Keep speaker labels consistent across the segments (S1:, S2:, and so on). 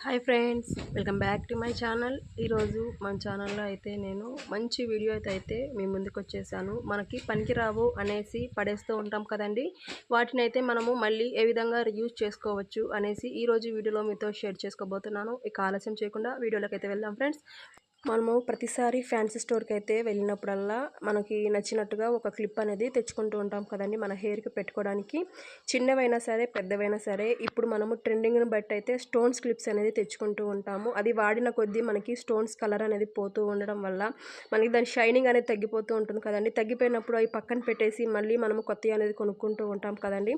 S1: Hi friends, welcome back to my channel. ఈరోజు మన ఛానల్లో అయితే నేను మంచి వీడియో అయితే మీ ముందుకు వచ్చేసాను. మనకి పనికిరావు అనేసి పడేస్తూ ఉంటాం కదండి, వాటిని అయితే మనము మళ్ళీ ఏ విధంగా రీయూజ్ చేసుకోవచ్చు అనేసి ఈరోజు వీడియోలో మీతో షేర్ చేసుకోబోతున్నాను. ఇక ఆలస్యం చేయకుండా వీడియోలోకి అయితే వెళ్దాం ఫ్రెండ్స్. మనము ప్రతిసారి ఫ్యాన్సీ స్టోర్కి అయితే వెళ్ళినప్పుడల్లా మనకి నచ్చినట్టుగా ఒక క్లిప్ అనేది తెచ్చుకుంటూ ఉంటాం కదండి, మన హెయిర్కి పెట్టుకోవడానికి. చిన్నవైనా సరే పెద్దవైనా సరే ఇప్పుడు మనము ట్రెండింగ్ని బట్టి అయితే స్టోన్స్ క్లిప్స్ అనేది తెచ్చుకుంటూ ఉంటాము. అది వాడిన కొద్దీ మనకి స్టోన్స్ కలర్ అనేది పోతూ ఉండడం వల్ల మనకి దాని షైనింగ్ అనేది తగ్గిపోతూ ఉంటుంది కదండి. తగ్గిపోయినప్పుడు అవి పక్కన పెట్టేసి మళ్ళీ మనము కొత్తవి అనేది కొనుక్కుంటూ ఉంటాం కదండి.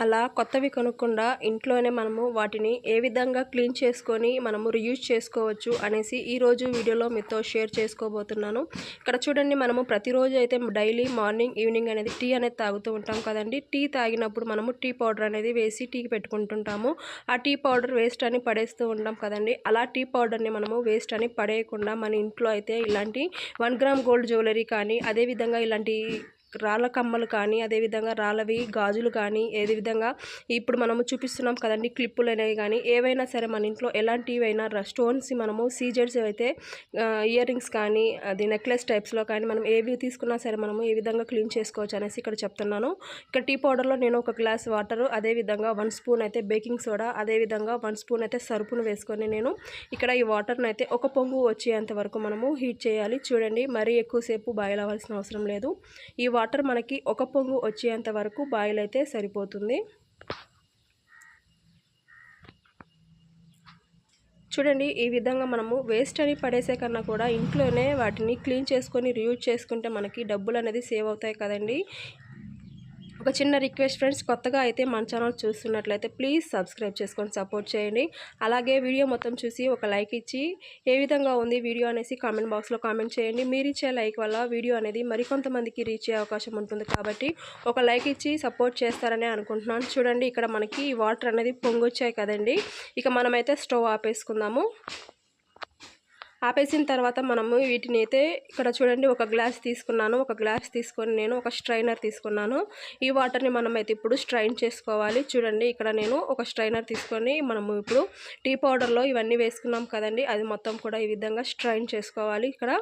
S1: అలా కొత్తవి కొనుక్కుండా ఇంట్లోనే మనము వాటిని ఏ విధంగా క్లీన్ చేసుకొని మనము రీయూజ్ చేసుకోవచ్చు అనేసి ఈరోజు వీడియోలో మీతో షేర్ చేసుకోబోతున్నాను. ఇక్కడ చూడండి, మనము ప్రతిరోజు అయితే డైలీ మార్నింగ్ ఈవినింగ్ అనేది టీ అనేది తాగుతూ ఉంటాం కదండి. టీ తాగినప్పుడు మనము టీ పౌడర్ అనేది వేసి టీకి పెట్టుకుంటుంటాము. ఆ టీ పౌడర్ వేస్ట్ అని పడేస్తూ ఉంటాం కదండి. అలా టీ పౌడర్ని మనము వేస్ట్ అని పడేయకుండా మన ఇంట్లో అయితే ఇలాంటి 1 గ్రామ్ గోల్డ్ జ్యువెలరీ కానీ, అదేవిధంగా ఇలాంటి రాళ్ళ కమ్మలు కానీ, అదేవిధంగా రాళ్ళవి గాజులు కానీ, ఏదే విధంగా ఇప్పుడు మనము చూపిస్తున్నాం కదండి క్లిప్పులు అనేవి కానీ, ఏవైనా సరే మన ఇంట్లో ఎలాంటివైనా స్టోన్స్ మనము సీజెడ్స్ అయితే ఇయర్ రింగ్స్ కానీ, అది నెక్లెస్ టైప్స్లో కానీ మనం ఏవి తీసుకున్నా సరే మనము ఏ విధంగా క్లీన్ చేసుకోవచ్చు అనేసి ఇక్కడ చెప్తున్నాను. ఇక్కడ టీ పౌడర్లో నేను 1 గ్లాస్ వాటరు, అదేవిధంగా 1 స్పూన్ అయితే బేకింగ్ సోడా, అదేవిధంగా 1 స్పూన్ అయితే సరుపును వేసుకొని నేను ఇక్కడ ఈ వాటర్ని అయితే ఒక పొంగు వచ్చేంత వరకు మనము హీట్ చేయాలి. చూడండి, మరీ ఎక్కువసేపు బాయిల్ అవ్వాల్సిన అవసరం లేదు. ఈ వాటర్ మనకి ఒక పొంగు వచ్చేంత వరకు బాయిల్ అయితే సరిపోతుంది. చూడండి, ఈ విధంగా మనము వేస్ట్ అని పడేసే కన్నా కూడా ఇంట్లోనే వాటిని క్లీన్ చేసుకొని రీయూజ్ చేసుకుంటే మనకి డబ్బులు అనేది సేవ్ అవుతాయి కదండి. ఒక చిన్న రిక్వెస్ట్ ఫ్రెండ్స్, కొత్తగా అయితే మన ఛానల్ చూస్తున్నట్లయితే ప్లీజ్ సబ్స్క్రైబ్ చేసుకొని సపోర్ట్ చేయండి. అలాగే వీడియో మొత్తం చూసి ఒక లైక్ ఇచ్చి ఏ విధంగా ఉంది వీడియో అనేసి కామెంట్ బాక్స్లో కామెంట్ చేయండి. మీరు ఇచ్చే లైక్ వల్ల వీడియో అనేది మరికొంతమందికి రీచ్ అయ్యే అవకాశం ఉంటుంది కాబట్టి ఒక లైక్ ఇచ్చి సపోర్ట్ చేస్తారని అనుకుంటున్నాను. చూడండి, ఇక్కడ మనకి వాటర్ అనేది పొంగొచ్చాయి కదండి. ఇక మనమైతే స్టవ్ ఆపేసుకుందాము. ఆపేసిన తర్వాత మనము వీటిని అయితే ఇక్కడ చూడండి, 1 గ్లాస్ తీసుకున్నాను. 1 గ్లాస్ తీసుకొని నేను ఒక స్ట్రైనర్ తీసుకున్నాను. ఈ వాటర్ని మనమైతే ఇప్పుడు స్ట్రైన్ చేసుకోవాలి. చూడండి, ఇక్కడ నేను ఒక స్ట్రైనర్ తీసుకొని మనము ఇప్పుడు టీ పౌడర్లో ఇవన్నీ వేసుకున్నాం కదండి, అది మొత్తం కూడా ఈ విధంగా స్ట్రైన్ చేసుకోవాలి. ఇక్కడ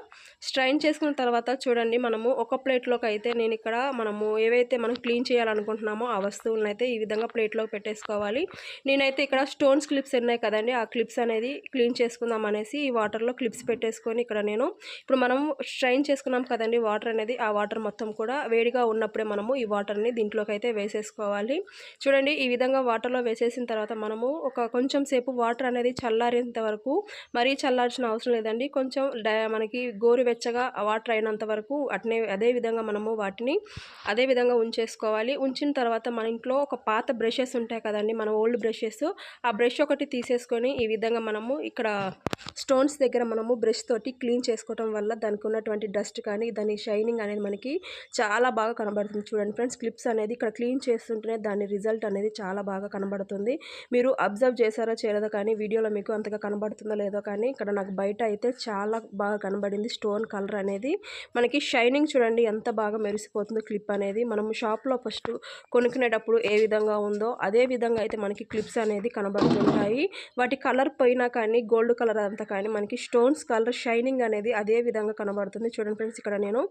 S1: స్ట్రైన్ చేసుకున్న తర్వాత చూడండి, మనము ఒక ప్లేట్లోకి అయితే నేను ఇక్కడ మనము ఏవైతే మనం క్లీన్ చేయాలనుకుంటున్నామో ఆ వస్తువులను అయితే ఈ విధంగా ప్లేట్లోకి పెట్టేసుకోవాలి. నేనైతే ఇక్కడ స్టోన్స్ క్లిప్స్ ఉన్నాయి కదండి, ఆ క్లిప్స్ అనేది క్లీన్ చేసుకుందాం అనేసి ఈ వాటర్లో క్లిప్స్ పెట్టేసుకొని ఇక్కడ నేను ఇప్పుడు మనం స్ట్రైన్ చేసుకున్నాం కదండి వాటర్ అనేది, ఆ వాటర్ మొత్తం కూడా వేడిగా ఉన్నప్పుడే మనము ఈ వాటర్ని దీంట్లోకి అయితే వేసేసుకోవాలి. చూడండి, ఈ విధంగా వాటర్లో వేసేసిన తర్వాత మనము కొంచెం సేపు వాటర్ అనేది చల్లారేంత వరకు, మరీ చల్లార్చిన అవసరం లేదండి, కొంచెం మనకి గోరువెచ్చగా వాటర్ అయినంత వరకు అదే విధంగా మనము వాటిని అదే విధంగా ఉంచేసుకోవాలి. ఉంచిన తర్వాత మన ఇంట్లో ఒక పాత బ్రషెస్ ఉంటాయి కదండి, మన ఓల్డ్ బ్రషెస్, ఆ బ్రష్ ఒకటి తీసేసుకొని ఈ విధంగా మనము ఇక్కడ స్టోన్స్ దగ్గర మనము బ్రష్ తోటి క్లీన్ చేసుకోవడం వల్ల దానికి ఉన్నటువంటి డస్ట్ కానీ, దాని షైనింగ్ అనేది మనకి చాలా బాగా కనబడుతుంది. చూడండి ఫ్రెండ్స్, క్లిప్స్ అనేది ఇక్కడ క్లీన్ చేస్తుంటేనే దాని రిజల్ట్ అనేది చాలా బాగా కనబడుతుంది. మీరు అబ్జర్వ్ చేశారో చేయలేదో కానీ వీడియోలో మీకు అంతగా కనబడుతుందో లేదో కానీ ఇక్కడ నాకు బయట అయితే చాలా బాగా కనబడింది. స్టోన్ కలర్ అనేది మనకి షైనింగ్ చూడండి ఎంత బాగా మెరిసిపోతుందో క్లిప్ అనేది. మనము షాప్లో ఫస్ట్ కొనుక్కునేటప్పుడు ఏ విధంగా ఉందో అదే విధంగా అయితే మనకి క్లిప్స్ అనేది కనబడుతుంటాయి. వాటి కలర్ పోయినా కానీ, గోల్డ్ కలర్ అంతా కానీ మనకి స్టోన్స్ కలర్ షైనింగ్ అనేది అదే విధంగా కనబడుతుంది. చూడండి ఫ్రెండ్స్, ఇక్కడ నేను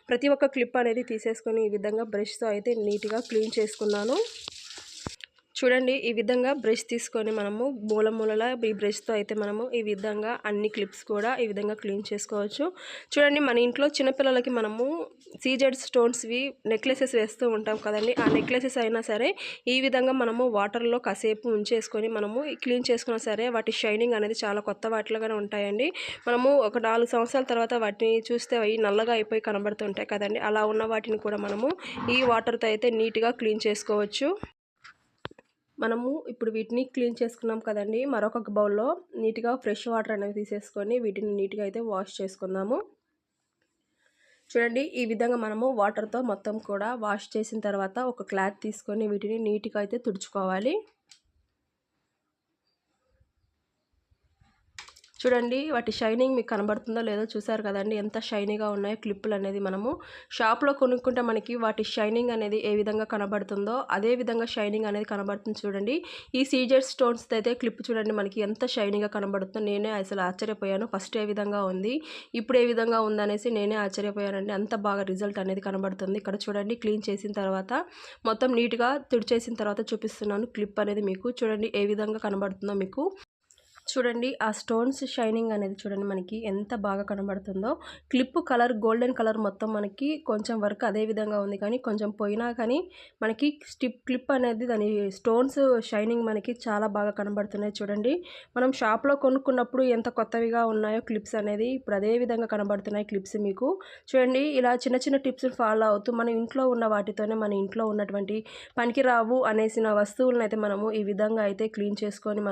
S1: ప్రతి ఒక్క క్లిప్ అనేది తీసేసుకొని ఈ విధంగా బ్రష్తో అయితే నీట్గా క్లీన్ చేసుకున్నాను. చూడండి, ఈ విధంగా బ్రష్ తీసుకొని మనము మూలల ఈ బ్రష్తో అయితే మనము ఈ విధంగా అన్ని క్లిప్స్ కూడా ఈ విధంగా క్లీన్ చేసుకోవచ్చు. చూడండి, మన ఇంట్లో చిన్నపిల్లలకి మనము సీజెడ్ స్టోన్స్వి నెక్లెసెస్ వేస్తూ ఉంటాం కదండి, ఆ నెక్లెసెస్ అయినా సరే ఈ విధంగా మనము వాటర్లో కాసేపు ఉంచేసుకొని మనము క్లీన్ చేసుకున్నా సరే వాటి షైనింగ్ అనేది చాలా కొత్త వాటిలోగానే ఉంటాయండి. మనము ఒక 4 సంవత్సరాల తర్వాత వాటిని చూస్తే అవి నల్లగా అయిపోయి కనబడుతుంటాయి కదండి, అలా ఉన్న వాటిని కూడా మనము ఈ వాటర్తో అయితే నీట్గా క్లీన్ చేసుకోవచ్చు. మనము ఇప్పుడు వీటిని క్లీన్ చేసుకున్నాం కదండి, మరొక బౌల్లో నీట్గా ఫ్రెష్ వాటర్ అనేది తీసేసుకొని వీటిని నీట్గా అయితే వాష్ చేసుకుందాము. చూడండి, ఈ విధంగా మనము వాటర్తో మొత్తం కూడా వాష్ చేసిన తర్వాత ఒక క్లాత్ తీసుకొని వీటిని నీట్గా అయితే తుడుచుకోవాలి. చూడండి వాటి షైనింగ్ మీకు కనబడుతుందో లేదో చూసారు కదండి, ఎంత షైనీగా ఉన్నాయో క్లిప్పులు అనేది. మనము షాప్లో కొనుక్కుంటే మనకి వాటి షైనింగ్ అనేది ఏ విధంగా కనబడుతుందో అదే విధంగా షైనింగ్ అనేది కనబడుతుంది చూడండి. ఈ సీజర్ స్టోన్స్ అయితే క్లిప్ చూడండి మనకి ఎంత షైనీగా కనబడుతుందో. నేనే అసలు ఆశ్చర్యపోయాను. ఫస్ట్ ఏ విధంగా ఉంది, ఇప్పుడు ఏ విధంగా ఉందనేసి నేనే ఆశ్చర్యపోయానండి. అంత బాగా రిజల్ట్ అనేది కనబడుతుంది. ఇక్కడ చూడండి క్లీన్ చేసిన తర్వాత మొత్తం నీట్గా తుడిచేసిన తర్వాత చూపిస్తున్నాను క్లిప్ అనేది మీకు. చూడండి ఏ విధంగా కనబడుతుందో మీకు. చూడండి ఆ స్టోన్స్ షైనింగ్ అనేది చూడండి మనకి ఎంత బాగా కనబడుతుందో. క్లిప్ కలర్ గోల్డెన్ కలర్ మొత్తం మనకి కొంచెం వరకు అదే విధంగా ఉంది, కానీ కొంచెం పోయినా కానీ మనకి క్లిప్ అనేది దాని స్టోన్స్ షైనింగ్ మనకి చాలా బాగా కనబడుతున్నాయి చూడండి. మనం షాప్లో కొనుక్కున్నప్పుడు ఎంత కొత్తవిగా ఉన్నాయో క్లిప్స్ అనేది ఇప్పుడు అదే విధంగా కనబడుతున్నాయి క్లిప్స్ మీకు. చూడండి ఇలా చిన్న చిన్న టిప్స్ ఫాలో అవుతూ మన ఇంట్లో ఉన్న వాటితోనే మన ఇంట్లో ఉన్నటువంటి పనికిరావు అనేసిన వస్తువులను అయితే మనము ఈ విధంగా అయితే క్లీన్ చేసుకొని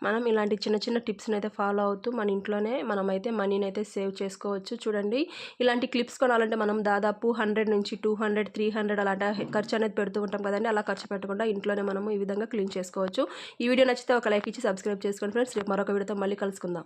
S1: మనం ఇలాంటి చిన్న చిన్న టిప్స్ని అయితే ఫాలో అవుతూ మన ఇంట్లోనే మనమైతే మనీని అయితే సేవ్ చేసుకోవచ్చు. చూడండి ఇలాంటి క్లిప్స్ కొనాలంటే మనం దాదాపు 100 నుంచి 200 300 అలాంటి ఖర్చు అనేది పెడుతూ ఉంటాం కదండి. అలా ఖర్చు పెట్టకుండా ఇంట్లోనే మనము ఈ విధంగా క్లీన్ చేసుకోవచ్చు. ఈ వీడియో నచ్చితే ఒక లైక్ ఇచ్చి సబ్స్క్రైబ్ చేసుకోండి ఫ్రెండ్స్. రేపు మరొక వీడియోతో మళ్ళీ కలుసుకుందాం.